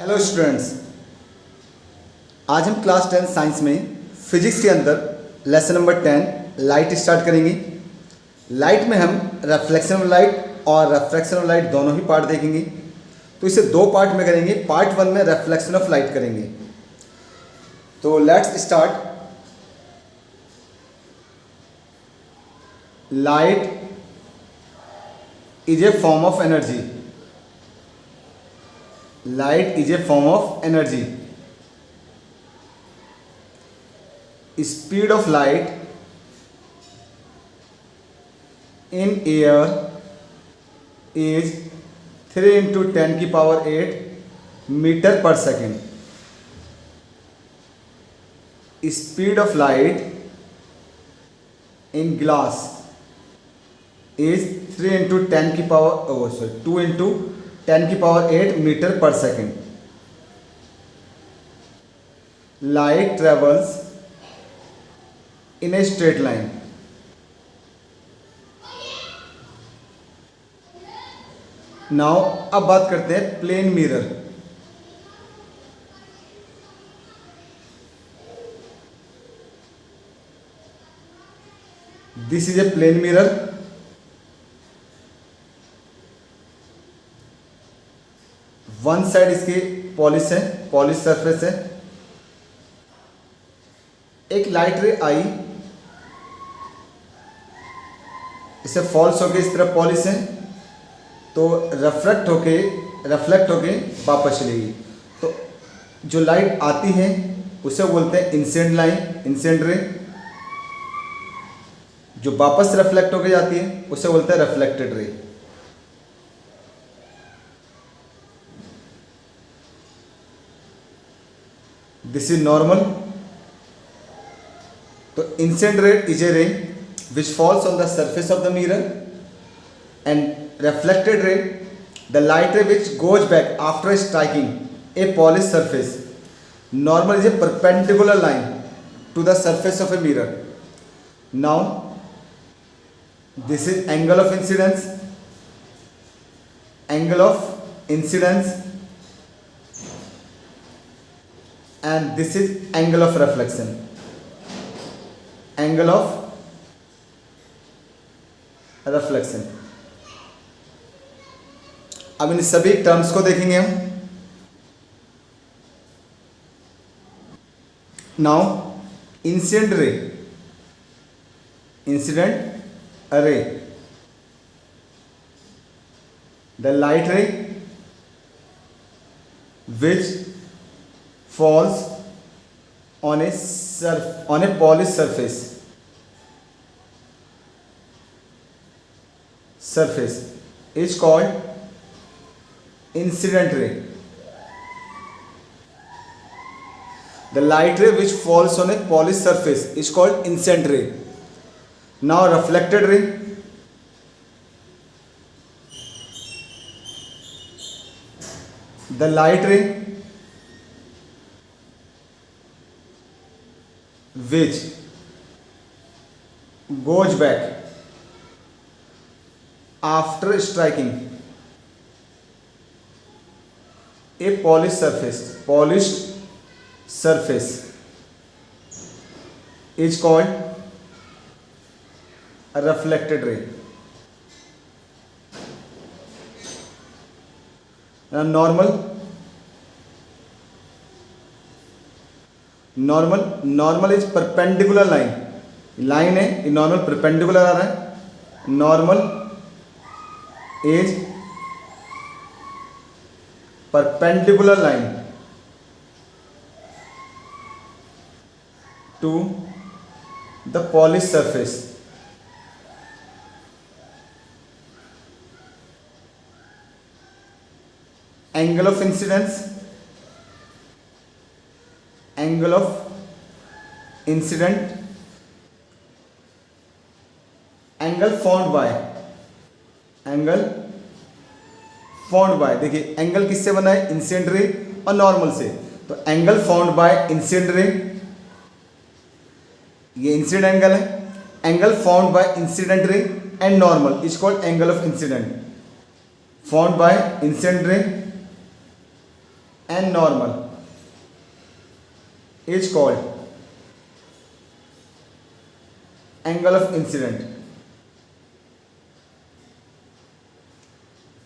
Hello students, आज हम class 10 science में फिजिक्स के अंदर लेसन नंबर 10 लाइट स्टार्ट करेंगे। लाइट में हम रिफ्लेक्शन ऑफ लाइट और रिफ्रैक्शन ऑफ लाइट दोनों ही पार्ट देखेंगे। तो इसे दो पार्ट में करेंगे। पार्ट 1 में रिफ्लेक्शन ऑफ लाइट करेंगे। तो let's start. Light is a form of energy. Light is a form of energy. Speed of light in air is 3 into 10 की power 8 meter per second. Speed of light in glass is 3 into 10 की power 2 into 10 की power 8 meter per second. Light travels in a straight line. Now अब बात करते हैं plane mirror. This is a plane mirror. One side इसकी polish है, polish surface है. एक लाइट रे आई, इसे फॉल्स होके इस तरफ पॉलिश है तो रिफ्लेक्ट होके वापस चलेगी. तो जो लाइट आती है उसे बोलते हैं इंसिडेंट लाइन, इंसिडेंट रे. जो वापस रिफ्लेक्ट होके जाती है उसे बोलते हैं reflected ray. This is normal. तो इंसिडेंट रे इज ए रे which falls on the surface of the mirror, and reflected ray the light ray which goes back after striking a polished surface. Normal is a perpendicular line to the surface of a mirror. Now this is angle of incidence, and this is angle of reflection, angle of reflection. अब इन सभी terms को देखेंगे हम. Now incident ray, the light रे which falls on a polished surface is called incident ray. The light ray which falls on a polished surface is called incident ray. Now reflected ray. The light ray which goes back after striking a polished surface is called a reflected ray. Now normal is perpendicular line. Line है ये normal perpendicular आ रहा है. Normal is perpendicular line to the polish surface. Angle of incidence, angle found by देखिए angle किससे बना है, incident रे और नॉर्मल से. तो angle found bye incident ray, ये इंसिडेंट एंगल है. Angle found bye incident ray and normal is called angle of incident. Found by incident ray and normal is called angle of incident.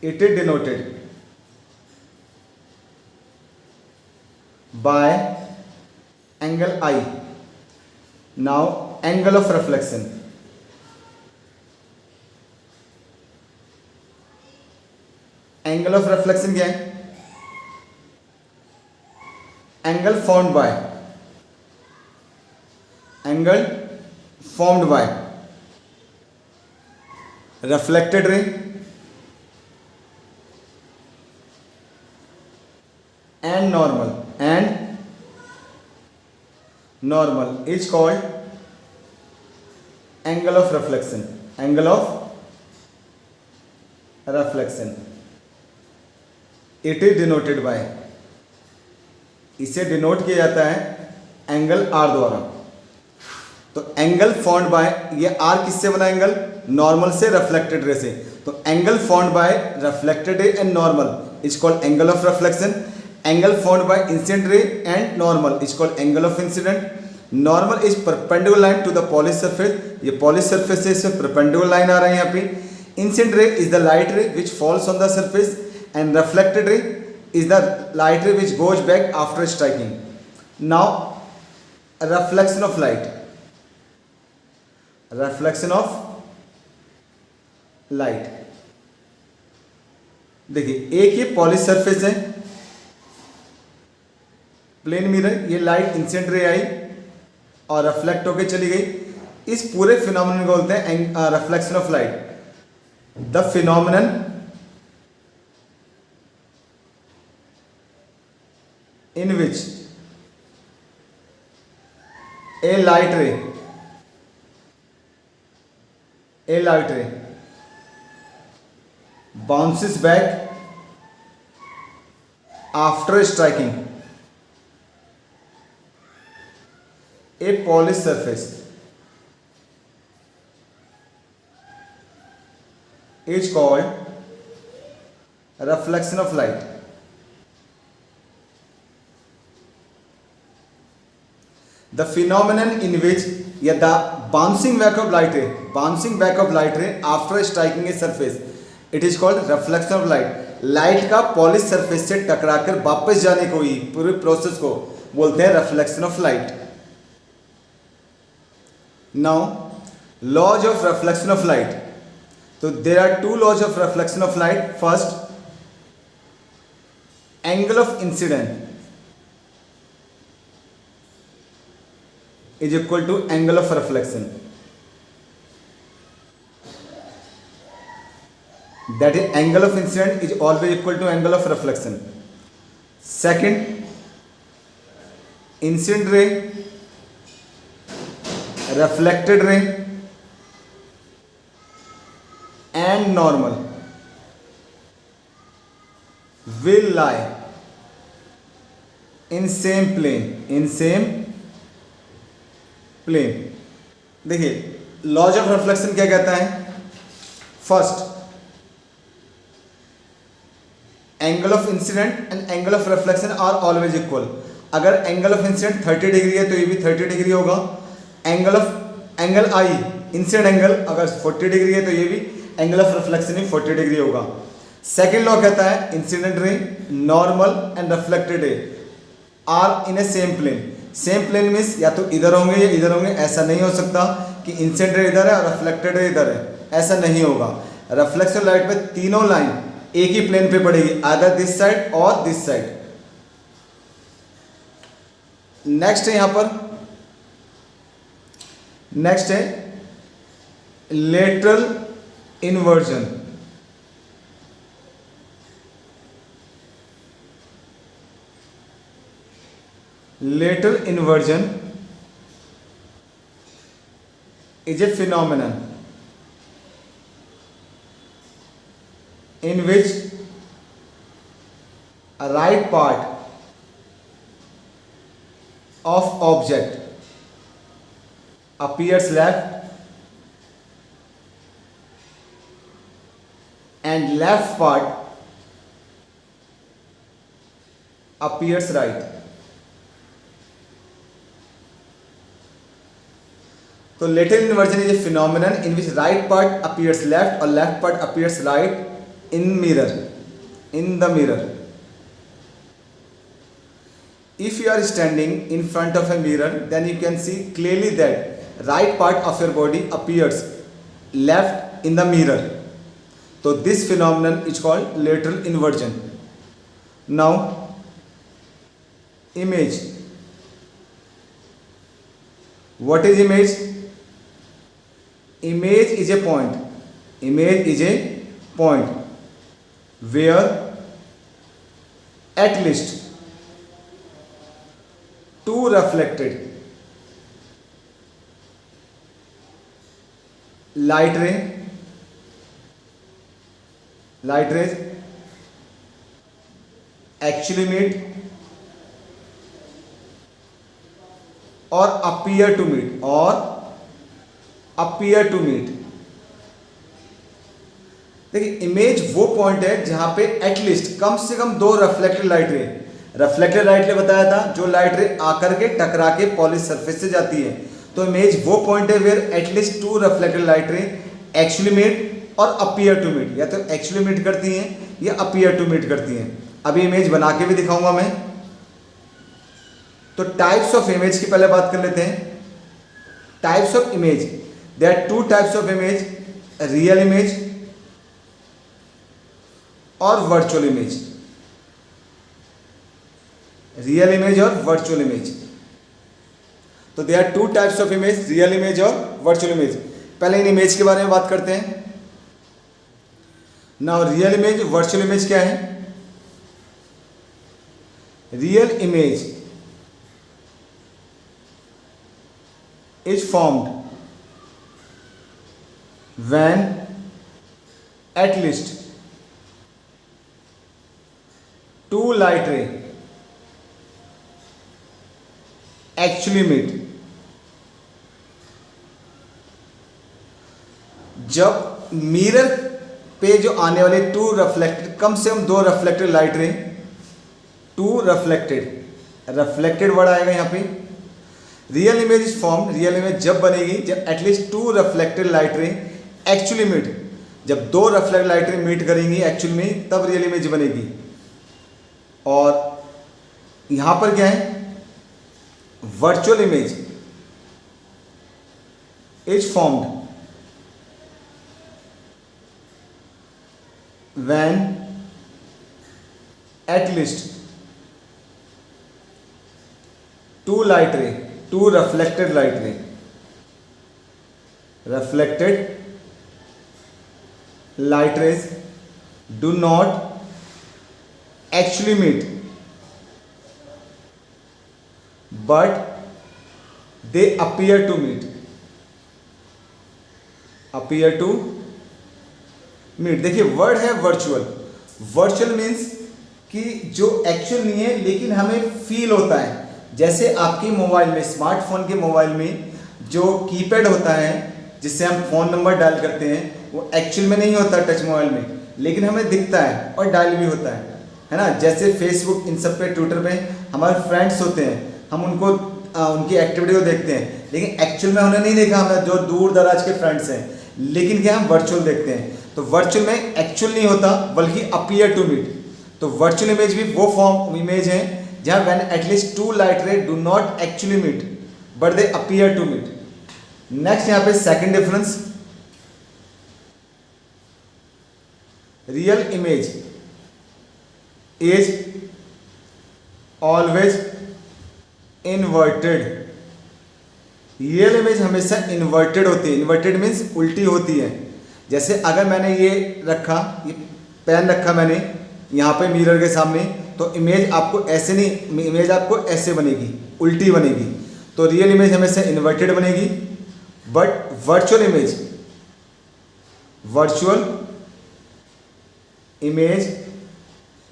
It is denoted by angle I. Now angle of reflection. Angle of reflection क्या है? Angle formed by reflected ray and normal is called angle of reflection. It is denoted by, इसे denote किया जाता है angle are द्वारा. तो angle formed by, ये are किससे बना एंगल? नॉर्मल से, रिफ्लेक्टेड रे से. तो angle formed by reflected ray and normal is called angle of reflection. Angle formed by incident ray and normal is called angle of incident. Normal is perpendicular line to the polish surface. ये polish surface से perpendicular line आ रहा है यहाँ पे. Incident ray is the light रे which falls on the surface and reflected ray is the light ray which goes back after striking. Now reflection of light. देखिए एक ये पॉलिश सरफेस है, प्लेन मिरर, ये लाइट इंसिडेंट रे आई और reflect होके चली गई. इस पूरे फिनोमेनन को बोलते हैं reflection of light. The phenomenon in which a light ray bounces back after striking a polished surface is called reflection of light. The phenomenon in which the bouncing back of light ray after striking a surface, it is called reflection of light. Light का polish surface से टकराकर वापस जाने को ही पूरे process को बोलते हैं reflection of light. Now laws of reflection of light. तो there are two laws of reflection of light. First, angle of incident is equal to angle of reflection. That is, angle of incident is always equal to angle of reflection. Second, incident ray, reflected ray and normal will lie in same plane. देखिए laws of reflection क्या कहता है? First, angle of incident and angle of reflection are always equal. अगर angle of incident 30 degree है तो ये भी 30 degree होगा. एंगल आई इंसिडेंट एंगल अगर 40 डिग्री है तो ये भी एंगल ऑफ रिफ्लेक्शन भी 40 डिग्री होगा. सेकेंड लॉ कहता है incident ray, normal and reflected ray are in a same plane. Same plane means या तो इधर होंगे या इधर होंगे. ऐसा नहीं हो सकता कि इंसिडेंट रे इधर है और रिफ्लेक्टेड रे इधर है, ऐसा नहीं होगा. रिफ्लेक्शन लाइट पे तीनों लाइन एक ही प्लेन पे पड़ेगी, आइदर दिस साइड और दिस साइड. नेक्स्ट है यहां पर, नेक्स्ट है lateral inversion. Lateral inversion is a phenomenon in which a right part of object appears left and left part appears right. So lateral inversion is a phenomenon in which right part appears left or left part appears right in the mirror. If you are standing in front of a mirror, then you can see clearly that right part of your body appears left in the mirror. So this phenomenon is called lateral inversion. Now, image. What is image? Image is a point. Image is a point where at least two reflected light rays actually meet or appear to meet. देखिए, image वो point है जहां पे at least कम से कम दो reflected light रे बताया था, जो लाइट रे आकर के टकरा के पॉलिश सरफेस से जाती है. तो इमेज वो पॉइंट है where at least two reflected light ray actually meet और अपीयर टू मीट. या तो एक्चुअली मीट करती हैं या अपीयर टू मीट करती हैं. अभी इमेज बना के भी दिखाऊंगा मैं. तो टाइप्स ऑफ इमेज की पहले बात कर लेते हैं. Types of image, there are two types of image, real image और वर्चुअल इमेज. रियल इमेज और वर्चुअल इमेज. तो there are two types of image, real image और वर्चुअल इमेज. पहले इन इमेज के बारे में बात करते हैं. Now real image, virtual image क्या है? Real image is formed when at least two light ray actually meet. जब मिरर पे जो आने वाले टू रिफ्लेक्टेड, कम से कम दो reflected light ray, two reflected word आएगा यहाँ पे. Real image is formed, real image जब बनेगी जब at least two reflected light ray actually meet. जब दो रिफ्लेक्टेड लाइट रे मीट करेंगी एक्चुअल में, तब रियल इमेज बनेगी. और यहां पर क्या है? Virtual image is formed when at least to light रे, two reflected light ray, reflected light rays do not actually meet, but they appear to meet. देखिए वर्ड है वर्चुअल. वर्चुअल मीन्स कि जो एक्चुअल नहीं है लेकिन हमें फील होता है. जैसे आपकी मोबाइल में, स्मार्टफोन के मोबाइल में जो कीपैड होता है जिससे हम फ़ोन नंबर डायल करते हैं, वो एक्चुअल में नहीं होता टच मोबाइल में, लेकिन हमें दिखता है और डायल भी होता है ना. जैसे फेसबुक, इन सब पे, ट्विटर पे हमारे फ्रेंड्स होते हैं, हम उनको उनकी एक्टिविटी को देखते हैं, लेकिन एक्चुअल में उन्हें नहीं देखा हमें, जो दूर दराज के फ्रेंड्स हैं. लेकिन क्या हम वर्चुअल देखते हैं. तो वर्चुअल में एक्चुअल नहीं होता बल्कि अपीयर टू मीट. तो वर्चुअल इमेज भी वो फॉर्म इमेज है जहाँ when at least two light ray do not actually meet but they appear to meet. Next यहाँ पे second difference, real image is always inverted. Real image हमेशा inverted होती है. इन्वर्टेड मीन्स उल्टी होती है. जैसे अगर मैंने ये रखा, ये पेन रखा मैंने यहाँ पे मिरर के सामने, तो इमेज आपको ऐसे नहीं, इमेज आपको ऐसे बनेगी, उल्टी बनेगी. तो रियल इमेज हमेशा इन्वर्टेड बनेगी. But virtual image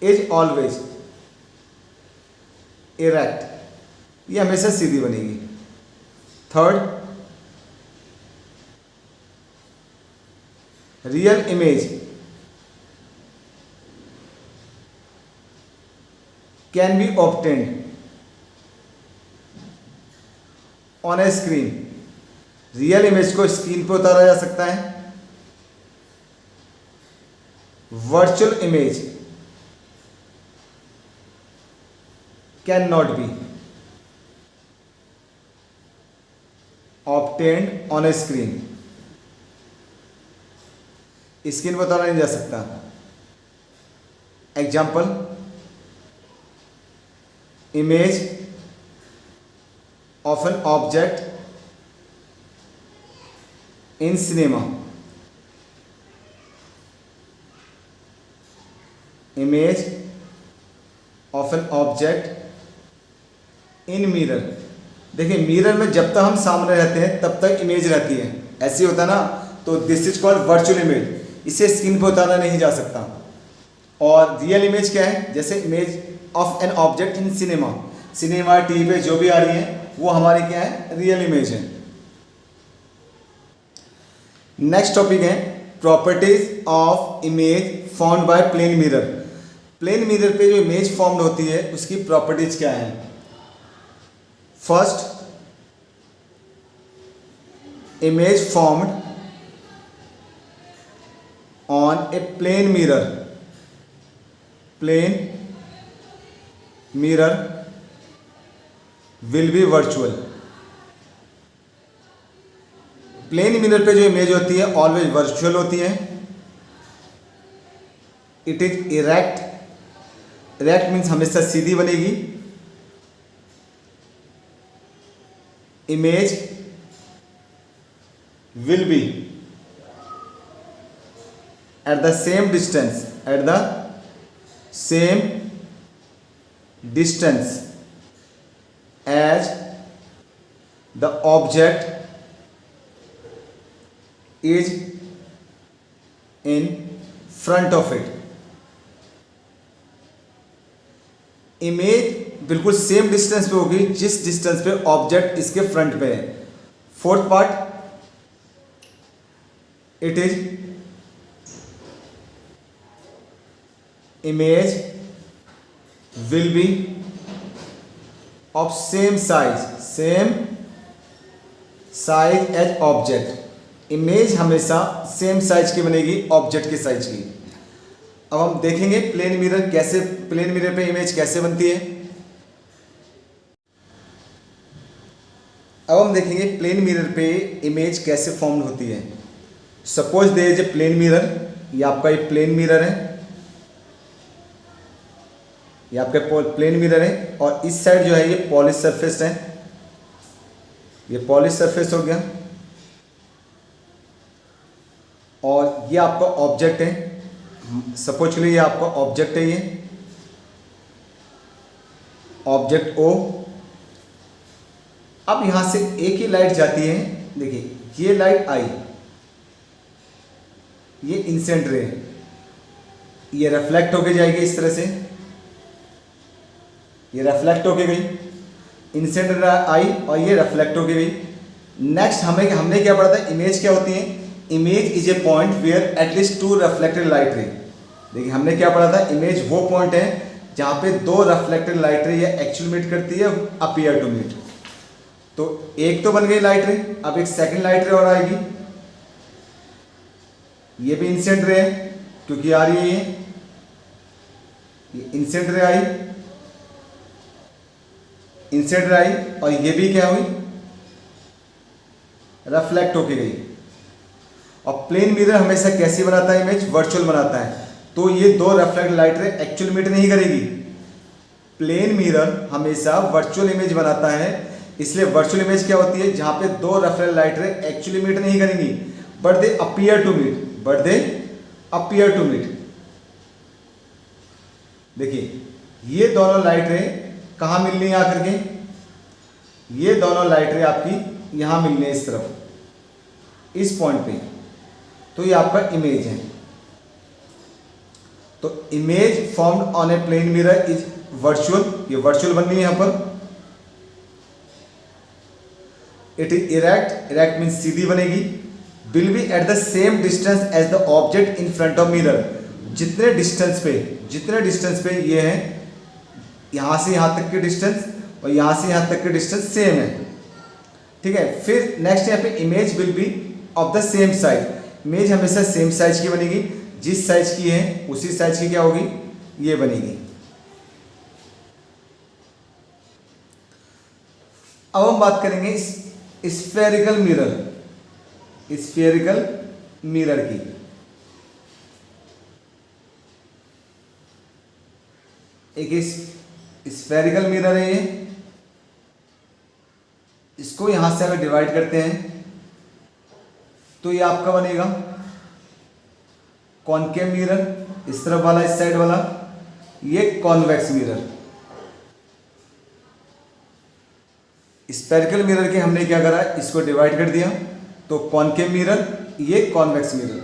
is always erect. ये हमेशा सीधी बनेगी. Third, real image can be obtained on A screen, real image को स्क्रीन पे उतारा जा सकता है। Virtual image can not be obtained on A screen, screen पर उतारा नहीं जा सकता। Example, image of an object in cinema, image of an object in mirror। देखिए मिरर में जब तक हम सामने रहते हैं तब तक इमेज रहती है, ऐसे होता ना, तो this is called virtual image, इसे स्क्रीन पर उतारा नहीं जा सकता। और रियल इमेज क्या है, जैसे image of an object in cinema, cinema TV पे जो भी आ रही है वो हमारी क्या है, रियल इमेज है। नेक्स्ट टॉपिक है properties of image formed by plane mirror. Plane mirror पे जो इमेज फॉर्म्ड होती है उसकी प्रॉपर्टीज क्या है। First, image formed on a plane mirror will be virtual. Plane mirror पे जो इमेज होती है ऑलवेज वर्चुअल होती है। It is erect, erect means हमेशा सीधी बनेगी। Image will be at the same distance as the object is in front of it। Image बिल्कुल सेम डिस्टेंस पे होगी जिस डिस्टेंस पे ऑब्जेक्ट इसके फ्रंट पे है। Fourth part, it is image will B of same size as object। Image हमेशा same size की बनेगी ऑब्जेक्ट के साइज की। अब हम देखेंगे प्लेन मिरर पे इमेज कैसे बनती है। अब हम देखेंगे प्लेन मिरर पे इमेज कैसे फॉर्म होती है। Suppose there is a plane mirror, ये आपका एक प्लेन मिरर है, ये आपके प्लेन मिरर है, और इस साइड जो है ये पॉलिश सरफेस है, ये पॉलिश सरफेस हो गया, और ये आपका ऑब्जेक्ट है। सपोज के लिए ये आपका ऑब्जेक्ट है, ये ऑब्जेक्ट ओ। अब यहां से एक ही लाइट जाती है, देखिए ये लाइट आई, ये इंसिडेंट रे, ये रिफ्लेक्ट होके जाएगी इस तरह से, ये रिफ्लेक्ट होके गई, इंसिडेंट आई और ये रिफ्लेक्ट होके गई। नेक्स्ट हमने क्या पढ़ा था, इमेज क्या होती है। Image is a point where at least 2 reflected light ray. देखिए हमने क्या पढ़ा था, इमेज वो पॉइंट है जहां पे 2 रिफ्लेक्टेड लाइट रे या एक्चुअल मीट करती है, अपीयर टू मीट। तो एक तो बन गई लाइट रे, अब एक सेकंड लाइट रे और आएगी, ये भी इंसिडेंट रे है क्योंकि आ रही है ये इंसिडेंट रे आई, इंसिडेंट रे आई, और ये भी क्या हुई, रिफ्लेक्ट होके गई। और प्लेन मिरर हमेशा कैसी बनाता है इमेज, वर्चुअल बनाता है। तो ये 2 reflect light ray actual meet नहीं करेगी। प्लेन मिरर हमेशा वर्चुअल इमेज बनाता है, इसलिए वर्चुअल इमेज क्या होती है, जहां पे 2 reflect light ray actually meet नहीं करेंगी, but they appear to meet. देखिए ये दोनों लाइट रे कहां मिल रही है आकर के, ये दोनों लाइट रे आपकी यहां मिल रही है इस तरफ, इस पॉइंट पे। तो ये आपका इमेज है। तो image formed on a plane mirror is virtual, ये वर्चुअल बन रही है यहां पर। इट इज इरेक्ट मीन्स सीधी बनेगी। Will be at the same distance as the object in front of mirror. जितने डिस्टेंस पे ये है, यहाँ से यहाँ तक की डिस्टेंस और यहाँ से यहाँ तक की डिस्टेंस सेम है, ठीक है। फिर नेक्स्ट यहाँ पे image will B of the same size, image हमेशा सेम साइज की बनेगी, जिस साइज की है उसी साइज की क्या होगी, ये बनेगी। अब हम बात करेंगे स्फेरिकल मिरर, स्फेरिकल मिरर की। एक स्फेरिकल मिरर है ये, इसको यहां से अगर डिवाइड करते हैं तो ये आपका बनेगा कॉनकेव मिरर, इस तरफ वाला इस साइड वाला, ये कॉन्वेक्स मिरर। स्फेरिकल मिरर के हमने क्या करा, इसको डिवाइड कर दिया, तो कॉनकेव मिरर, ये कॉन्वेक्स मिरर।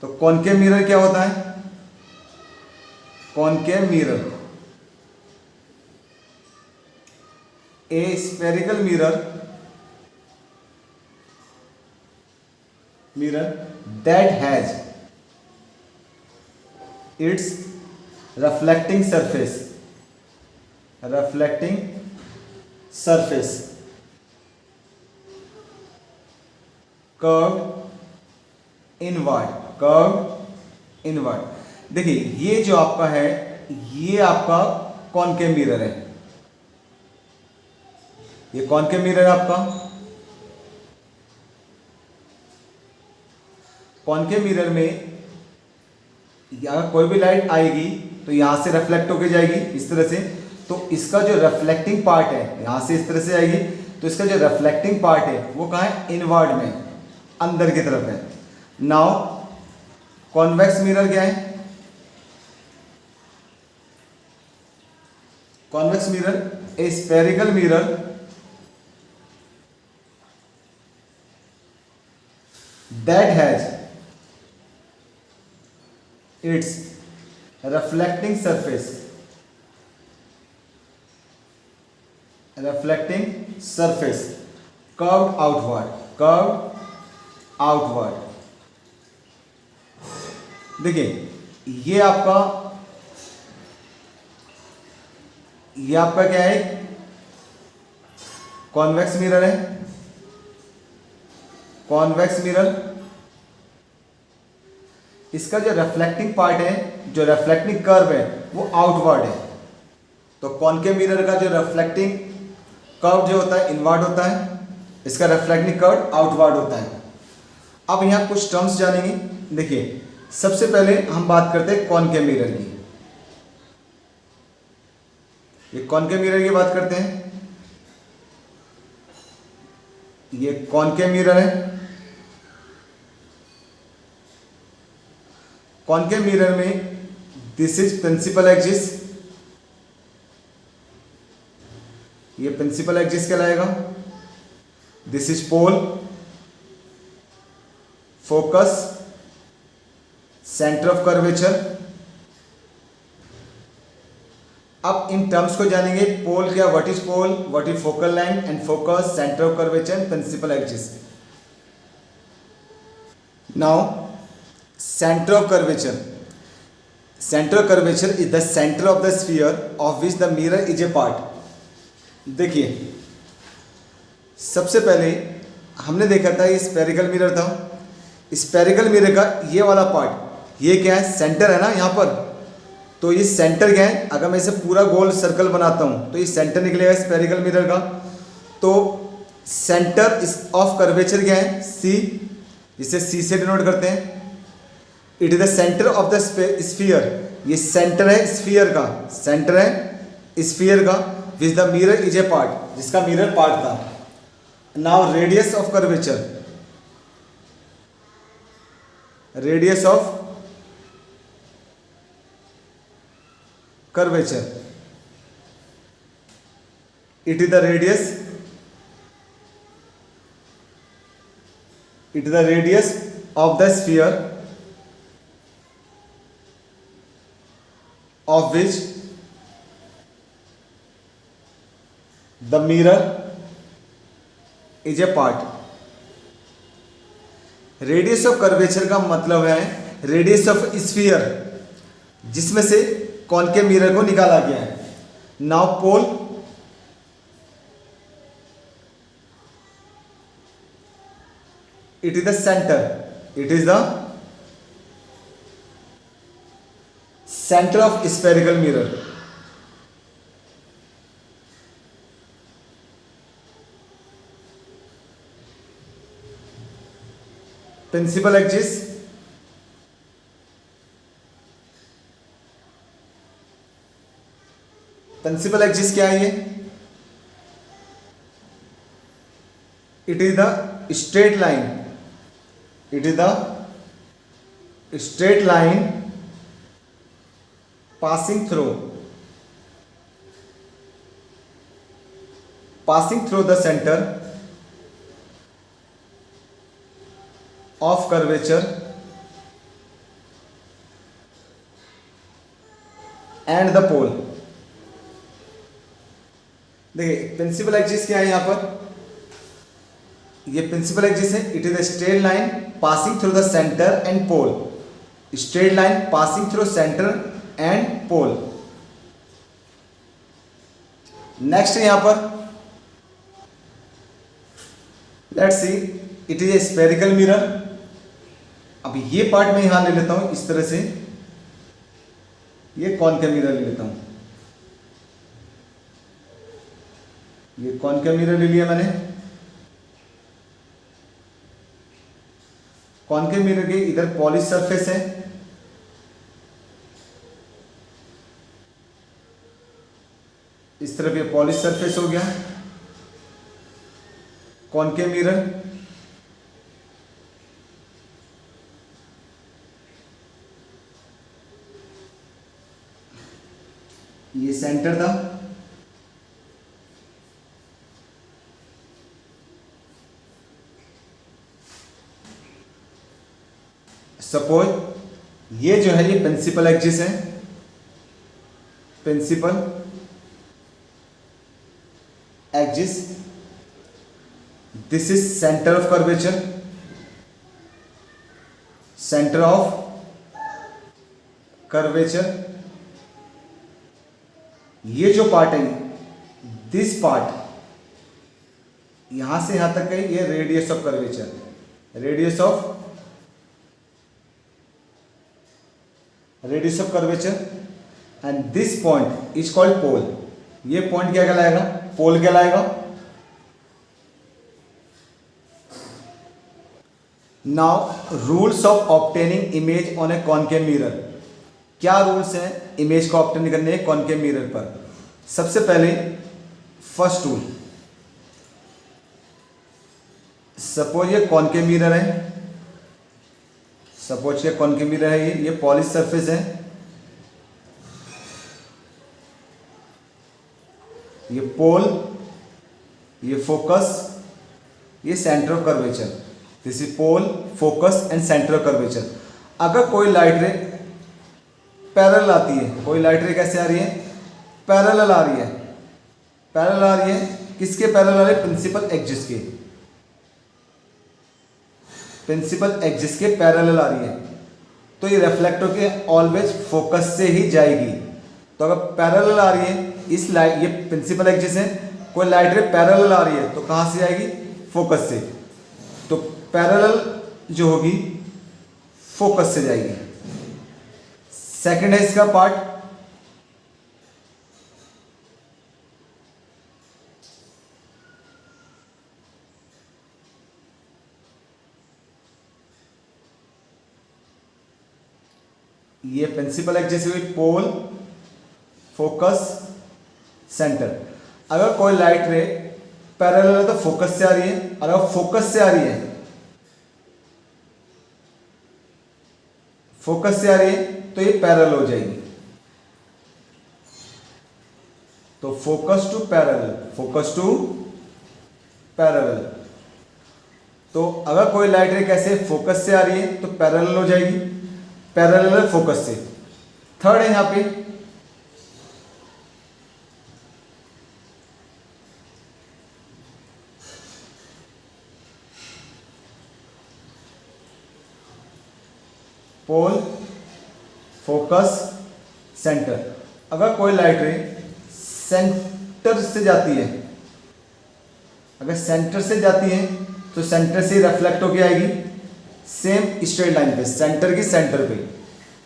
तो कॉनकेव मिरर क्या होता है, concave mirror, A spherical mirror, mirror that has its reflecting surface curved inward। देखिए ये जो आपका है, ये आपका कॉनकेव मिरर है, ये कॉनकेव मिरर है आपका। कॉनकेव मिरर में अगर कोई भी लाइट आएगी तो यहां से रिफ्लेक्ट होके जाएगी इस तरह से, तो इसका जो रिफ्लेक्टिंग पार्ट है यहां से इस तरह से आएगी, तो इसका जो रिफ्लेक्टिंग पार्ट है वो कहाँ है, इनवर्ड में, अंदर की तरफ है। नाउ कॉन्वेक्स मिरर क्या है, convex mirror A spherical mirror that has its reflecting surface curved outward। देखिए ये आपका क्या है, कॉन्वेक्स मिरर है, कॉन्वेक्स मिरर। इसका जो रिफ्लेक्टिंग पार्ट है, जो रिफ्लेक्टिंग कर्व है वो आउटवर्ड है। तो कॉनकेव मिरर का जो रिफ्लेक्टिंग कर्व जो होता है इनवर्ड होता है, इसका रिफ्लेक्टिंग कर्व आउटवर्ड होता है। अब यहाँ कुछ टर्म्स जानेंगे। देखिए सबसे पहले हम बात करते हैं कॉनकेव मिरर की। ये कॉनकेव मिरर की बात करते हैं, ये कॉनकेव मिरर है। कॉनकेव मिरर में दिस इज प्रिंसिपल एक्सिस, ये प्रिंसिपल एक्सिस कहलाएगा। This is pole, focus, center of curvature. अब इन टर्म्स को जानेंगे, पोल क्या, what is pole, what is focal length and focus, center of curvature, principal axis. Now center of curvature is the center of the sphere of which the mirror is a part। देखिए सबसे पहले हमने देखा था ये spherical mirror था, spherical mirror का ये वाला पार्ट, ये क्या है, सेंटर है ना यहाँ पर। तो ये सेंटर क्या है, अगर मैं इसे पूरा गोल सर्कल बनाता हूँ तो ये सेंटर निकलेगा स्फेरिकल मिरर का। तो सेंटर ऑफ कर्वेचर क्या है, सी, इसे सी से डिनोट करते हैं। It is the centre of the sphere, ये सेंटर है स्फीयर का, सेंटर है स्फीयर का, which the mirror is a part, जिसका मिरर पार्ट था। Now radius of curvature, radius of curvature, it is the radius of the sphere of which the mirror is a part। Radius of curvature का मतलब है radius of sphere, जिसमें से concave mirror को निकाला गया है। Now pole, it is the center. It is the center of spherical mirror. Principal axis, principal axis क्या है ये? It is the straight line. It is the straight line passing through the center of curvature and the pole. देखिए principal axis क्या है यहां पर? ये principal axis है. It is the straight line passing through the center and pole. Straight line passing through center and pole. Next यहां पर let's see, it is a spherical mirror. अब ये पार्ट मैं यहां ले लेता हूं इस तरह से. ये कॉनकेव मिरर ले लेता हूं. ये कॉनकेव मिरर ले लिया मैंने. कॉनकेव मिरर के इधर पॉलिश सरफेस है. इस तरफ ये पॉलिश सरफेस हो गया कॉनकेव मिरर. ये सेंटर था. सपोज ये जो है ये प्रिंसिपल एक्सिस है. Principal axis, this is centre of curvature. Centre of curvature. ये जो पार्ट है, दिस पार्ट यहां से यहां तक है, ये radius of curvature. Radius of curvature and this point is called pole. ये पॉइंट क्या कहलाएगा? पोल कहलाएगा. Now rules of obtaining image on a concave mirror. क्या रूल्स हैं इमेज को ऑब्टेन करने कॉनकेव मिरर पर? सबसे पहले फर्स्ट रूल, सपोज ये कॉनकेव मिरर है. सपोज ये कॉनकेव मिरर है. ये पॉलिश सरफेस है. ये पोल, ये फोकस, ये center of curvature. This is pole, focus and center of curvature. अगर कोई लाइट रे पैरेलल आती है, कोई लाइट रे कैसे आ रही है? पैरेलल आ रही है. पैरेलल आ रही है. किसके पैरेलल आ रही है? प्रिंसिपल एक्सिस के. प्रिंसिपल एक्सिस के पैरेलल आ रही है, तो ये रिफ्लेक्ट होकर ऑलवेज फोकस से ही जाएगी. तो अगर पैरेलल आ रही है इस लाइट, ये प्रिंसिपल एक्सिस है, कोई लाइट रे पैरेलल आ रही है तो कहां से आएगी? फोकस से. तो पैरेलल जो होगी फोकस से जाएगी. सेकंड है इसका पार्ट, ये प्रिंसिपल एक्सिस हुई पोल, फोकस, सेंटर. अगर कोई लाइट रे पैरेलल है तो फोकस से आ रही है, और अगर फोकस से आ रही है, फोकस से आ रही है तो ये पैरेलल हो जाएगी. तो focus to parallel, focus to parallel. तो अगर कोई लाइट रे कैसे फोकस से आ रही है तो पैरेलल हो जाएगी. पैरेलल फोकस से. थर्ड है यहां पे पोल, फोकस, सेंटर. अगर कोई लाइट रे सेंटर से जाती है, अगर सेंटर से जाती है तो सेंटर से रिफ्लेक्ट होके आएगी सेम स्ट्रेट लाइन पे, सेंटर की सेंटर पे।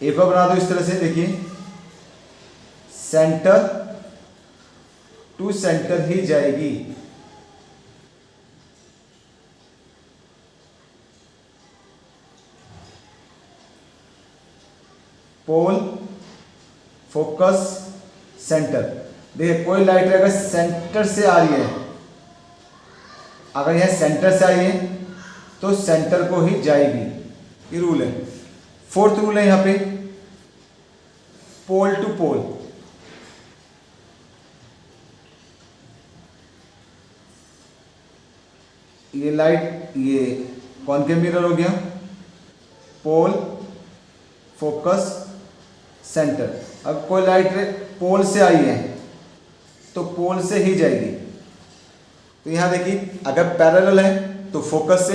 ए पर बना दो इस तरह से, देखिए सेंटर टू सेंटर ही जाएगी। पोल, फोकस, सेंटर। देखिए कोई लाइट अगर सेंटर से आ रही है, अगर यह सेंटर से आई है तो सेंटर को ही जाएगी, ये रूल है। फोर्थ रूल है यहां पे पोल टू पोल। ये लाइट, ये कॉनकेव मिरर हो गया, पोल, फोकस, सेंटर। अब कोई लाइट पोल से आई है तो पोल से ही जाएगी। तो यहां देखिए अगर पैरेलल है तो फोकस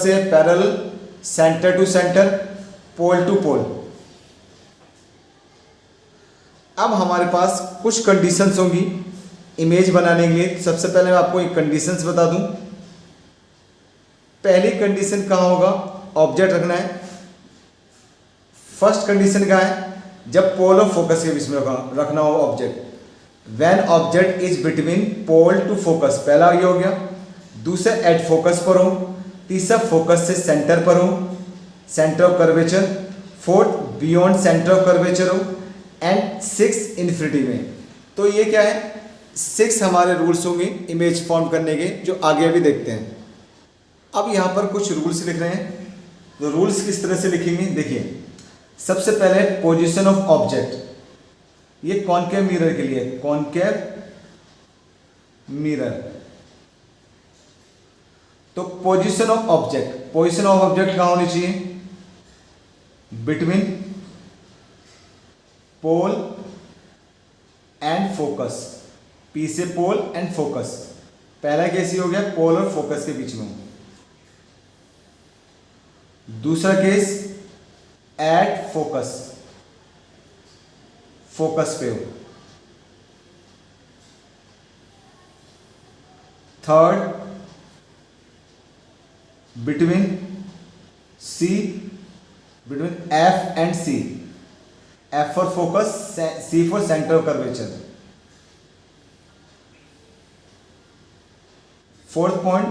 से parallel, centre to centre, pole to pole. अब हमारे पास कुछ कंडीशंस होंगी इमेज बनाने के लिए। सबसे पहले मैं आपको एक कंडीशंस बता दूं। पहली कंडीशन कहाँ होगा, ऑब्जेक्ट रखना है। फर्स्ट कंडीशन क्या है, जब पोल और फोकस के बीच में रखना हो object. When object is between pole to focus, पहला ये हो गया। दूसरा एट फोकस पर हो। तीसरा फोकस से सेंटर पर हो, centre of curvature. Fourth beyond centre of curvature हो। एंड 6 इन्फिनिटी में। तो ये क्या है, 6 हमारे रूल्स होंगे इमेज फॉर्म करने के, जो आगे अभी देखते हैं। अब यहाँ पर कुछ रूल्स लिख रहे हैं। तो रूल्स किस तरह से लिखेंगे, देखिए सबसे पहले पोजीशन ऑफ ऑब्जेक्ट। ये कॉनकेव मिरर के लिए, कॉनकेव मिरर। तो position of object, position of object कहां होनी चाहिए, between pole and focus. P से पोल एंड फोकस। पहला केस ये हो गया पोल और फोकस के बीच में। दूसरा केस एट फोकस, फोकस पे हो। Third between C, between F and C. F for focus, C for centre of curvature. Fourth point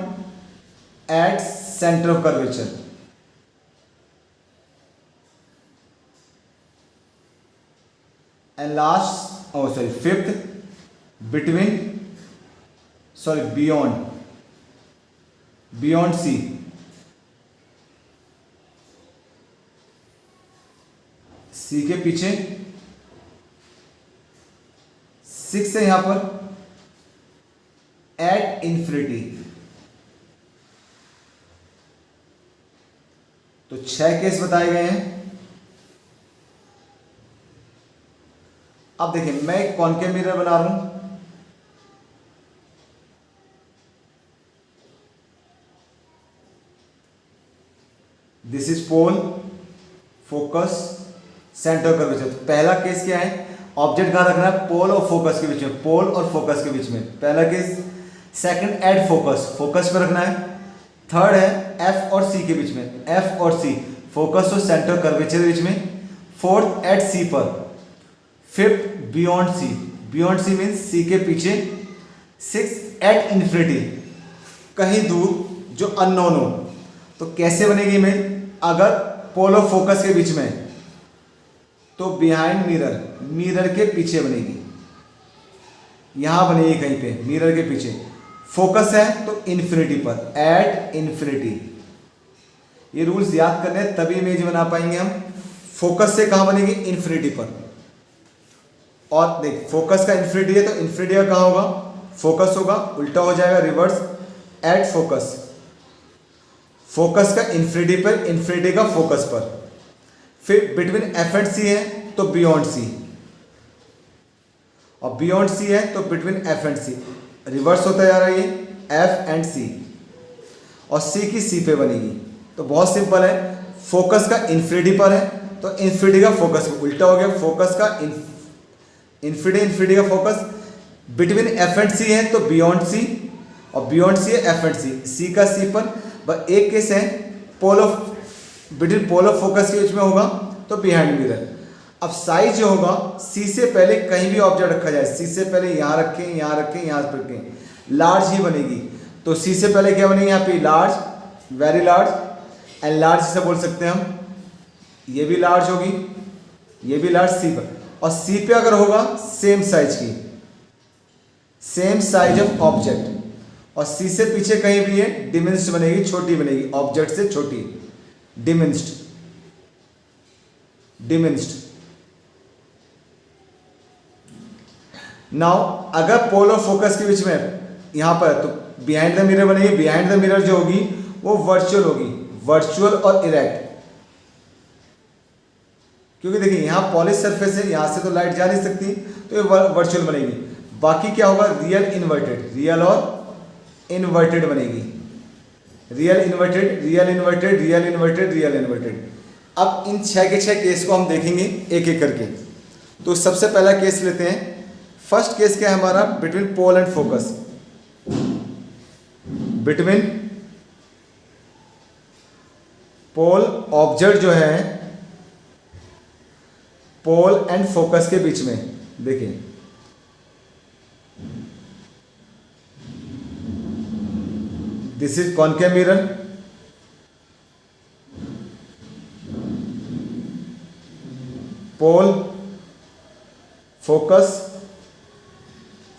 at centre of curvature. And last, fifth beyond C. C के पीछे। 6 है यहां पर at infinity. तो 6 case बताए गए हैं। अब देखिए मैं एक कॉनकेव मिरर बना रहा हूं। This is pole, focus, center curvature. तो पहला केस क्या है, ऑब्जेक्ट कहां रखना है, पोल और फोकस के बीच में, पोल और फोकस के बीच में, पहला case. Second at focus, focus पे रखना है। थर्ड है एफ और सी के बीच में, एफ और सी, फोकस और सेंटर कर्वेचर के बीच में। फोर्थ एट सी पर। Fifth beyond C, beyond C means C के पीछे। 6 एट इन्फिनिटी, कहीं दूर जो अननोन हो। तो कैसे बनेगी इमेज, अगर पोल और फोकस के बीच में तो बिहाइंड मिरर, मिरर के पीछे बनेगी, यहां बनेगी कहीं पे मिरर के पीछे। फोकस है तो इन्फिनिटी पर, एट इन्फिनिटी। ये रूल्स याद करने तभी इमेज बना पाएंगे हम। फोकस से कहां बनेगी, इन्फिनिटी पर। और देख फोकस का इन्फिनिटी है तो इन्फिनिटी का कहां होगा, फोकस होगा, उल्टा हो जाएगा रिवर्स। एट फोकस, फोकस का इन्फिनिटी पर, इन्फिनिटी का फोकस पर। फिर बिटवीन एफ एंड सी है तो बियॉन्ड सी, और बियॉन्ड सी है तो between F and C. Reverse होता जा रहा है ये, एफ एंड सी, और सी की सी पे बनेगी। तो बहुत सिंपल है, फोकस का इन्फिनिटी पर है तो इन्फिनिटी का फोकस पे, उल्टा हो गया, फोकस का इन्फिनिटी, इन्फिनिटी का फोकस, बिटवीन एफ एंड सी है तो बियॉन्ड सी, और बियॉन्ड सी है एफ एंड सी, सी का सी पर। बस एक केस है pole of between pole of focus के बीच में होगा तो बिहाइंड मिरर। अब साइज जो होगा सी से पहले कहीं भी ऑब्जेक्ट रखा जाए, सी से पहले यहाँ रखें, यहाँ रखें, यहाँ रखें, लार्ज ही बनेगी। तो सी से पहले क्या बनेगी यहाँ पे, large, very large, and large से बोल सकते हैं हम, ये भी लार्ज होगी, ये भी लार्ज सी पर। और सी पे अगर होगा सेम साइज की, सेम साइज ऑफ ऑब्जेक्ट, और सी से पीछे कहीं भी है डिमिनिश्ड बनेगी, छोटी बनेगी, ऑब्जेक्ट से छोटी, डिमिनिश्ड, डिमिनिश्ड। नाउ अगर पोल ऑफ फोकस के बीच में यहां पर, तो बिहाइंड द मिरर बनेगी। बिहाइंड द मिरर जो होगी वो वर्चुअल होगी, वर्चुअल और इरेक्ट, क्योंकि देखिए यहां पॉलिश सरफेस है, यहां से तो लाइट जा नहीं सकती, तो ये वर्चुअल बनेगी। बाकी क्या होगा, रियल इन्वर्टेड, रियल और इन्वर्टेड बनेगी, real inverted, real inverted, real inverted, real inverted. अब इन 6 के 6 केस को हम देखेंगे एक एक करके। तो सबसे पहला केस लेते हैं। फर्स्ट केस क्या है हमारा, between pole and focus, between pole object जो है पोल एंड फोकस के बीच में। देखिए this is concave mirror, pole, focus,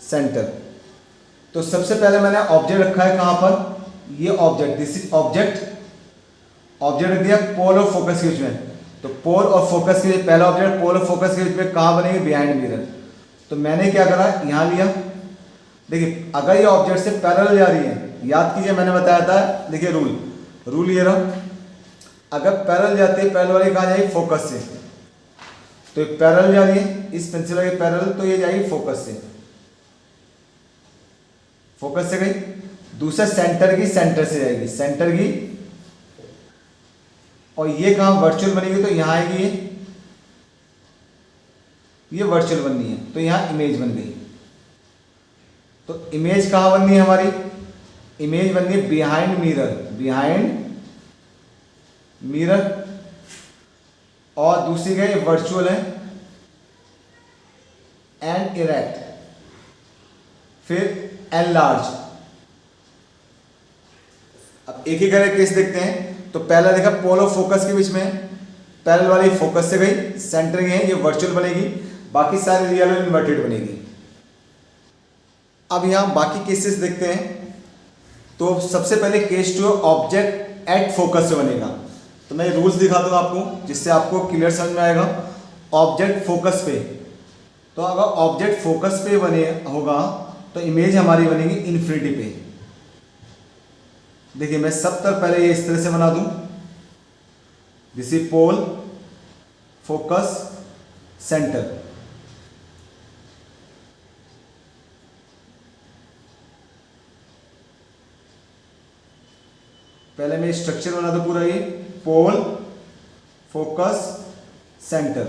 center. तो सबसे पहले मैंने ऑब्जेक्ट रखा है कहां पर, ये object, this is object, object रख दिया पोल और फोकस के बीच में। तो पोल और फोकस के बीच, पहला ऑब्जेक्ट पोल और फोकस के बीच में कहां बनेगी, बिहाइंड मिरर। तो मैंने क्या करा, यहां लिया। देखिए अगर ये ऑब्जेक्ट से पैरेलल जा रही है, याद कीजिए मैंने बताया था, देखिए रूल ये रहा, अगर पैरेलल जाती है, पैरेलल वाली कहां जाएगी, फोकस से। तो पैरेलल जा रही है इस पेंसिल के पैरेलल, तो ये जाएगी फोकस से, फोकस से गई। दूसरा सेंटर की, सेंटर से जाएगी, सेंटर की। और ये कहां वर्चुअल बनेगी, तो यहां आएगी ये वर्चुअल बननी है, तो यहां इमेज बन गई। तो इमेज कहां बननी है हमारी, इमेज बननी है बिहाइंड मिरर, बिहाइंड मिरर। और दूसरी क्या है, वर्चुअल है एंड इरेक्ट, फिर एनलार्ज। अब एक एक करके केस देखते हैं। तो पहला देखा पोल और फोकस के बीच में, पैरेलल वाली फोकस से गई, सेंटर है, ये वर्चुअल बनेगी, बाकी सारे रियल और इन्वर्टेड बनेगी। अब यहां बाकी केसेस देखते हैं। तो सबसे पहले केस 2 ऑब्जेक्ट एट फोकस से बनेगा। तो मैं रूल्स दिखा दूंगा आपको, जिससे आपको क्लियर समझ में आएगा। ऑब्जेक्ट फोकस पे, तो अगर ऑब्जेक्ट फोकस पे बने होगा तो इमेज हमारी बनेगी इन्फिनिटी पे। देखिए मैं सब तरफ पहले ये इस तरह से बना दूं, this is pole, focus, center. पहले मैं स्ट्रक्चर बना दूं पूरा, ये पोल, फोकस, सेंटर,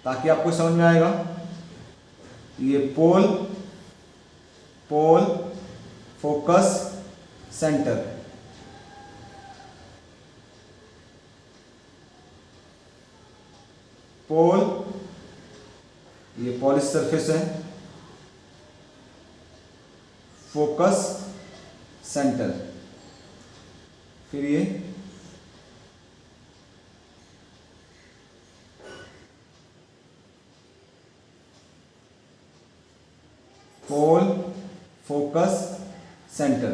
ताकि आपको समझ में आएगा। ये पोल, पोल, फोकस, सेंटर। पोल, ये पॉलिश सरफेस है, फोकस, सेंटर, फिर ये पोल, फोकस, सेंटर।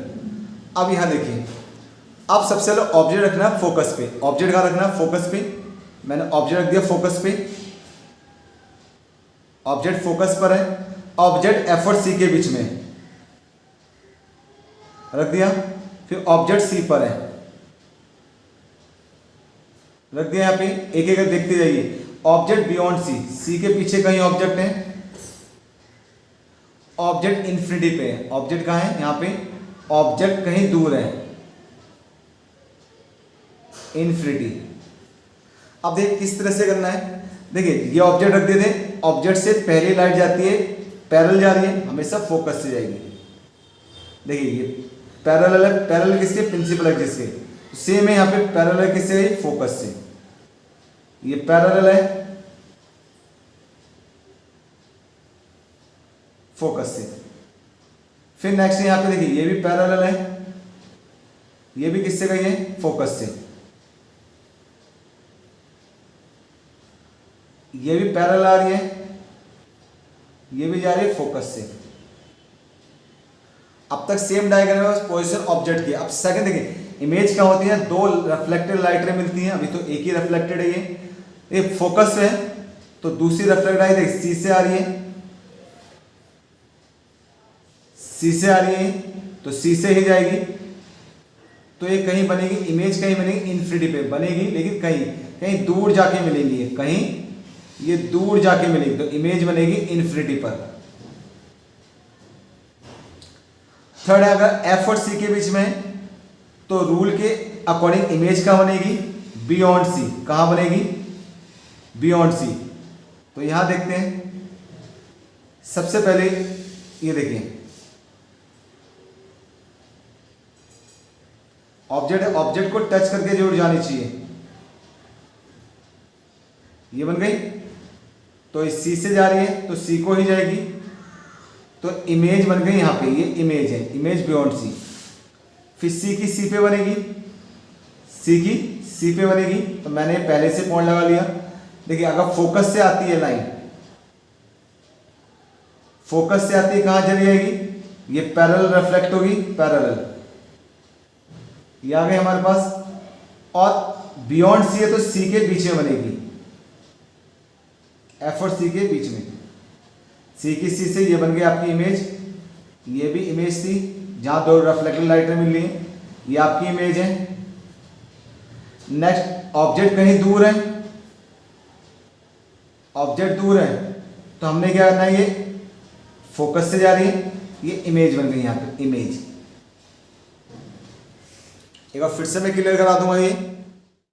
अब यहां देखिए, अब सबसे पहले ऑब्जेक्ट रखना है फोकस पे। ऑब्जेक्ट कहां रखना है, फोकस पे। मैंने ऑब्जेक्ट रख दिया फोकस पे, ऑब्जेक्ट फोकस पर है। ऑब्जेक्ट एफ और सी के बीच में रख दिया, फिर ऑब्जेक्ट सी पर है, रख दिया। यहां पे एक एक देखते जाइए। ऑब्जेक्ट बियॉन्ड सी, सी के पीछे कहीं ऑब्जेक्ट है, ऑब्जेक्ट इन्फिनिटी पे है। ऑब्जेक्ट कहां है, यहां पे ऑब्जेक्ट कहीं दूर है, इन्फिनिटी। अब देख किस तरह से करना है। देखिए ये ऑब्जेक्ट रख देते हैं, ऑब्जेक्ट से पहली लाइट जाती है, पैरेलल जा रही है, हमेशा फोकस से जाएगी। देखिए ये पैरेलल है, पैरेलल किसके, प्रिंसिपल एक्सिस के। सेम है यहाँ पे, पैरेलल है किससे, फोकस से। ये पैरेलल है फोकस से। फिर नेक्स्ट यहाँ पे देखिए ये भी पैरेलल है, ये भी किससे गई है, फोकस से। ये भी पैरेलल आ रही है, ये भी जा रही है फोकस से। अब तक सेम डायग्राम है, पोजीशन ऑब्जेक्ट की। अब सेकंड देखिए इमेज क्या होती है, दो रिफ्लेक्टेड लाइटें मिलती हैं। अभी तो एक ही रिफ्लेक्टेड है, ये फोकस है, तो दूसरी रिफ्लेक्ट आई देखिए सी से आ रही है, सी से आ रही है, तो सी से ही जाएगी। तो ये कहीं बनेगी, इमेज कहीं बनेगी इन्फिनिटी पे बनेगी, लेकिन कहीं कहीं दूर जाके मिलेंगी, ये कहीं ये दूर जाके मिलेगी, तो इमेज बनेगी इन्फिनिटी पर। थर्ड है अगर एफ और सी के बीच में, तो रूल के अकॉर्डिंग इमेज कहाँ बनेगी, बियॉन्ड सी। कहाँ बनेगी, बियॉन्ड सी। तो यहां देखते हैं, सबसे पहले ये देखिए ऑब्जेक्ट को टच करके जरूर जानी चाहिए, ये बन गई। तो इस सी से जा रही है, तो सी को ही जाएगी, तो इमेज बन गई यहां पे, ये इमेज है, इमेज बियॉन्ड सी। फिर सी की सी पे बनेगी, सी की सी पे बनेगी, तो मैंने पहले से पॉइंट लगा लिया। देखिए अगर फोकस से आती है लाइन, फोकस से आती है कहां चली जाएगी, ये पैरेलल रिफ्लेक्ट होगी, पैरेलल ये आ गए हमारे पास। और बियॉन्ड सी है तो सी के बीच में बनेगी, एफ और सी के बीच में। सी की सी से ये बन गई आपकी इमेज, ये भी इमेज थी जहां दो रिफ्लेक्टेड लाइटें मिल रही हैं, ये आपकी इमेज है। नेक्स्ट ऑब्जेक्ट कहीं दूर है, ऑब्जेक्ट दूर है, तो हमने क्या करना है, ये फोकस से जा रही है, ये इमेज बन गई यहां पे, इमेज। एक बार फिर से मैं क्लियर करा दूंगा ये।